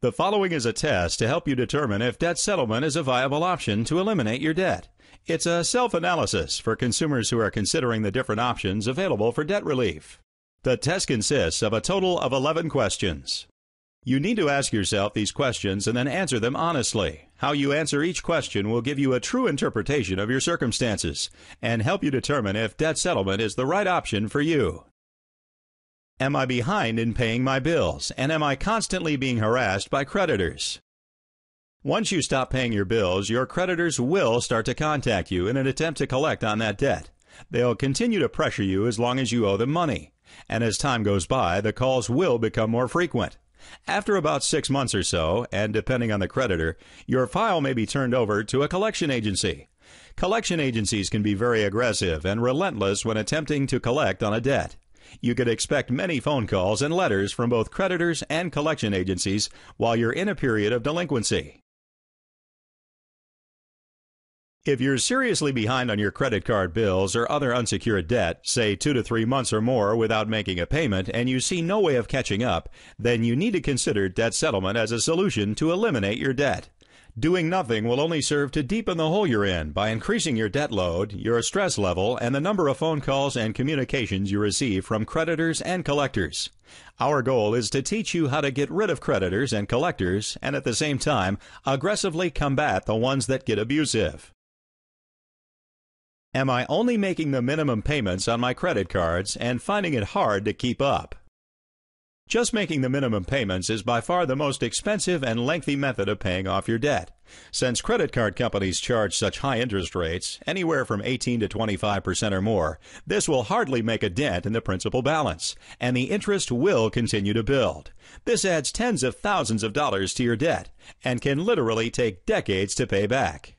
The following is a test to help you determine if debt settlement is a viable option to eliminate your debt. It's a self-analysis for consumers who are considering the different options available for debt relief. The test consists of a total of 11 questions. You need to ask yourself these questions and then answer them honestly. How you answer each question will give you a true interpretation of your circumstances and help you determine if debt settlement is the right option for you. Am I behind in paying my bills, and am I constantly being harassed by creditors? Once you stop paying your bills, your creditors will start to contact you in an attempt to collect on that debt. They'll continue to pressure you as long as you owe them money, and as time goes by, the calls will become more frequent. After about 6 months or so, and depending on the creditor, your file may be turned over to a collection agency. Collection agencies can be very aggressive and relentless when attempting to collect on a debt. You could expect many phone calls and letters from both creditors and collection agencies while you're in a period of delinquency. If you're seriously behind on your credit card bills or other unsecured debt, say 2 to 3 months or more without making a payment, and you see no way of catching up, then you need to consider debt settlement as a solution to eliminate your debt. Doing nothing will only serve to deepen the hole you're in by increasing your debt load, your stress level, and the number of phone calls and communications you receive from creditors and collectors. Our goal is to teach you how to get rid of creditors and collectors and at the same time aggressively combat the ones that get abusive. Am I only making the minimum payments on my credit cards and finding it hard to keep up? Just making the minimum payments is by far the most expensive and lengthy method of paying off your debt. Since credit card companies charge such high interest rates, anywhere from 18 to 25% or more, this will hardly make a dent in the principal balance, and the interest will continue to build. This adds tens of thousands of dollars to your debt and can literally take decades to pay back.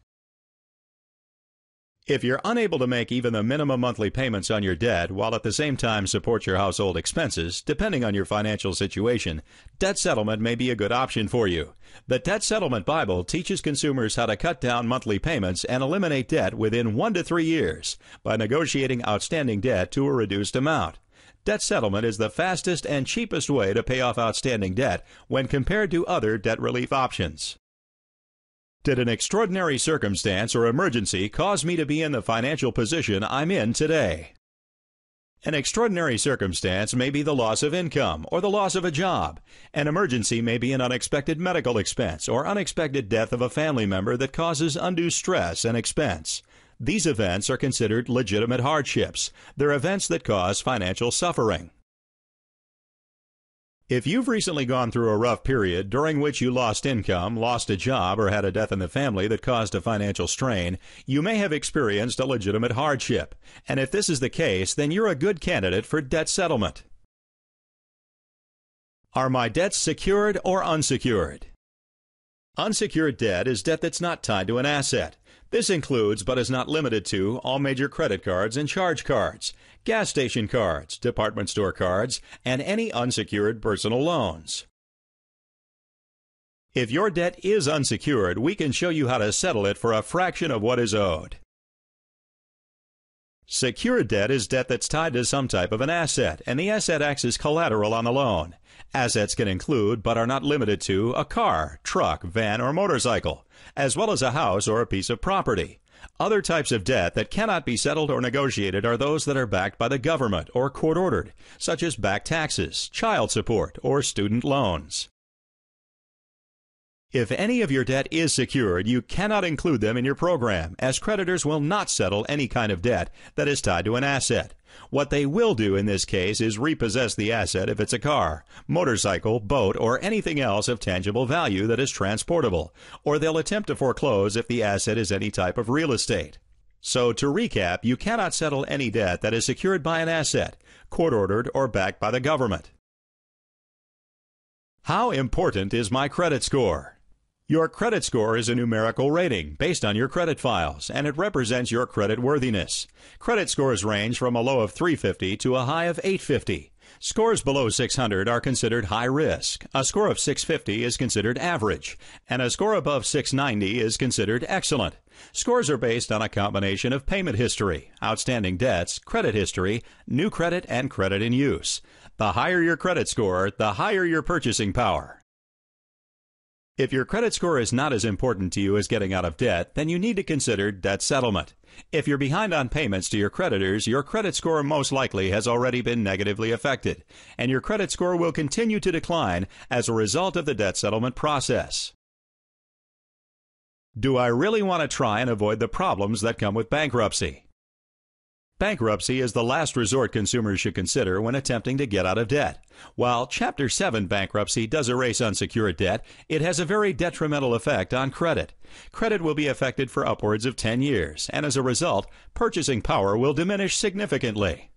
If you're unable to make even the minimum monthly payments on your debt while at the same time support your household expenses, depending on your financial situation, debt settlement may be a good option for you. The Debt Settlement Bible teaches consumers how to cut down monthly payments and eliminate debt within 1 to 3 years by negotiating outstanding debt to a reduced amount. Debt settlement is the fastest and cheapest way to pay off outstanding debt when compared to other debt relief options. Did an extraordinary circumstance or emergency cause me to be in the financial position I'm in today? An extraordinary circumstance may be the loss of income or the loss of a job. An emergency may be an unexpected medical expense or unexpected death of a family member that causes undue stress and expense. These events are considered legitimate hardships. They're events that cause financial suffering. If you've recently gone through a rough period during which you lost income, lost a job, or had a death in the family that caused a financial strain, you may have experienced a legitimate hardship. And if this is the case, then you're a good candidate for debt settlement. Are my debts secured or unsecured? Unsecured debt is debt that's not tied to an asset. This includes, but is not limited to, all major credit cards and charge cards, gas station cards, department store cards, and any unsecured personal loans. If your debt is unsecured, we can show you how to settle it for a fraction of what is owed. Secured debt is debt that's tied to some type of an asset, and the asset acts as collateral on the loan. Assets can include, but are not limited to, a car, truck, van, or motorcycle, as well as a house or a piece of property. Other types of debt that cannot be settled or negotiated are those that are backed by the government or court-ordered, such as back taxes, child support, or student loans. If any of your debt is secured, you cannot include them in your program, as creditors will not settle any kind of debt that is tied to an asset. What they will do in this case is repossess the asset if it's a car, motorcycle, boat, or anything else of tangible value that is transportable, or they'll attempt to foreclose if the asset is any type of real estate. So, to recap, you cannot settle any debt that is secured by an asset, court-ordered, or backed by the government. How important is my credit score? Your credit score is a numerical rating based on your credit files, and it represents your credit worthiness. Credit scores range from a low of 350 to a high of 850. Scores below 600 are considered high risk. A score of 650 is considered average, and a score above 690 is considered excellent. Scores are based on a combination of payment history, outstanding debts, credit history, new credit, and credit in use. The higher your credit score, the higher your purchasing power. If your credit score is not as important to you as getting out of debt, then you need to consider debt settlement. If you're behind on payments to your creditors, your credit score most likely has already been negatively affected, and your credit score will continue to decline as a result of the debt settlement process. Do I really want to try and avoid the problems that come with bankruptcy? Bankruptcy is the last resort consumers should consider when attempting to get out of debt. While Chapter 7 bankruptcy does erase unsecured debt, it has a very detrimental effect on credit. Credit will be affected for upwards of 10 years, and as a result, purchasing power will diminish significantly.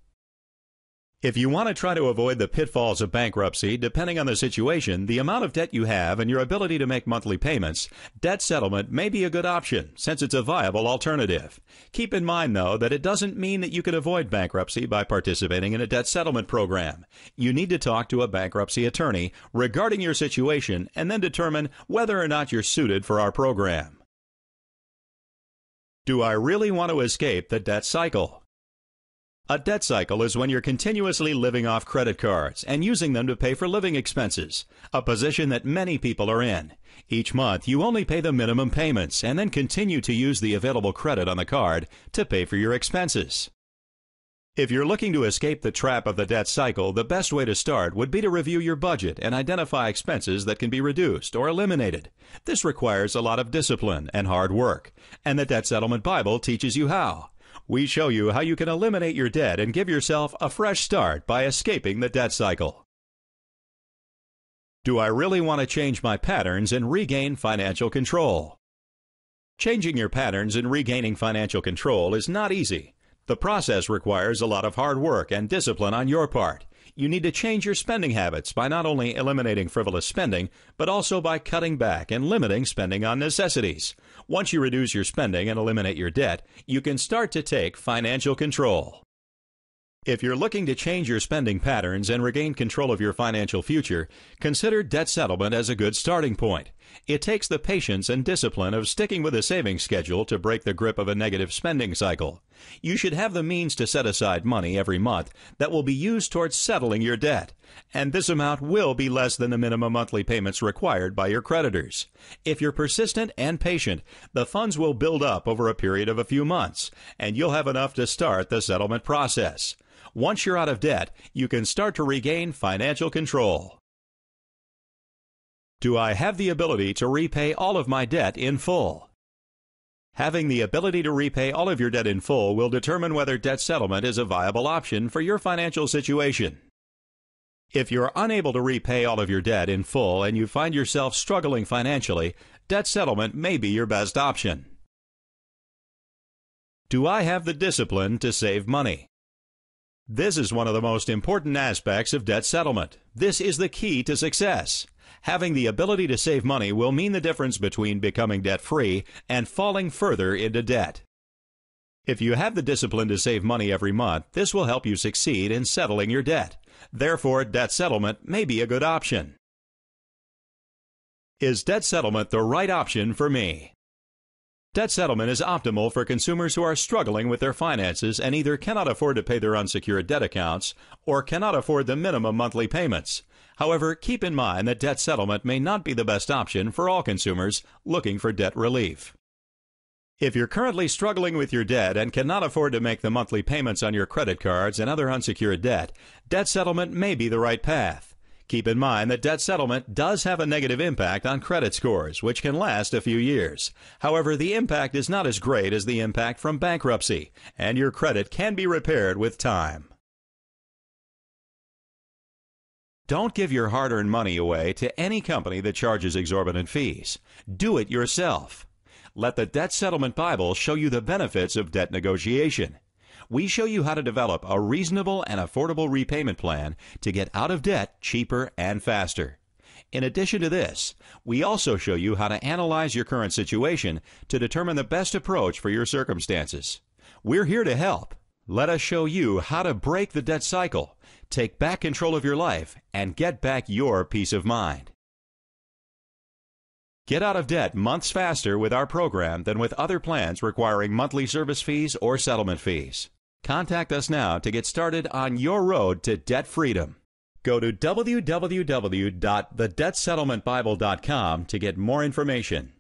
If you want to try to avoid the pitfalls of bankruptcy, depending on the situation, the amount of debt you have, and your ability to make monthly payments, debt settlement may be a good option since it's a viable alternative. Keep in mind, though, that it doesn't mean that you can avoid bankruptcy by participating in a debt settlement program. You need to talk to a bankruptcy attorney regarding your situation and then determine whether or not you're suited for our program. Do I really want to escape the debt cycle? A debt cycle is when you're continuously living off credit cards and using them to pay for living expenses, a position that many people are in. Each month, you only pay the minimum payments and then continue to use the available credit on the card to pay for your expenses. If you're looking to escape the trap of the debt cycle, the best way to start would be to review your budget and identify expenses that can be reduced or eliminated. This requires a lot of discipline and hard work, and the Debt Settlement Bible teaches you how. We show you how you can eliminate your debt and give yourself a fresh start by escaping the debt cycle. Do I really want to change my patterns and regain financial control? Changing your patterns and regaining financial control is not easy. The process requires a lot of hard work and discipline on your part. You need to change your spending habits by not only eliminating frivolous spending, but also by cutting back and limiting spending on necessities. Once you reduce your spending and eliminate your debt, you can start to take financial control. If you're looking to change your spending patterns and regain control of your financial future, consider debt settlement as a good starting point. It takes the patience and discipline of sticking with a savings schedule to break the grip of a negative spending cycle. You should have the means to set aside money every month that will be used towards settling your debt, and this amount will be less than the minimum monthly payments required by your creditors. If you're persistent and patient, the funds will build up over a period of a few months, and you'll have enough to start the settlement process. Once you're out of debt, you can start to regain financial control. Do I have the ability to repay all of my debt in full? Having the ability to repay all of your debt in full will determine whether debt settlement is a viable option for your financial situation. If you're unable to repay all of your debt in full and you find yourself struggling financially, debt settlement may be your best option. Do I have the discipline to save money? This is one of the most important aspects of debt settlement. This is the key to success. Having the ability to save money will mean the difference between becoming debt-free and falling further into debt. If you have the discipline to save money every month, this will help you succeed in settling your debt. Therefore, debt settlement may be a good option. Is debt settlement the right option for me? Debt settlement is optimal for consumers who are struggling with their finances and either cannot afford to pay their unsecured debt accounts or cannot afford the minimum monthly payments. However, keep in mind that debt settlement may not be the best option for all consumers looking for debt relief. If you're currently struggling with your debt and cannot afford to make the monthly payments on your credit cards and other unsecured debt, debt settlement may be the right path. Keep in mind that debt settlement does have a negative impact on credit scores, which can last a few years. However, the impact is not as great as the impact from bankruptcy, and your credit can be repaired with time. Don't give your hard-earned money away to any company that charges exorbitant fees. Do it yourself. Let the Debt Settlement Bible show you the benefits of debt negotiation. We show you how to develop a reasonable and affordable repayment plan to get out of debt cheaper and faster. In addition to this, we also show you how to analyze your current situation to determine the best approach for your circumstances. We're here to help. Let us show you how to break the debt cycle, take back control of your life, and get back your peace of mind. Get out of debt months faster with our program than with other plans requiring monthly service fees or settlement fees. Contact us now to get started on your road to debt freedom. Go to www.thedebtsettlementbible.com to get more information.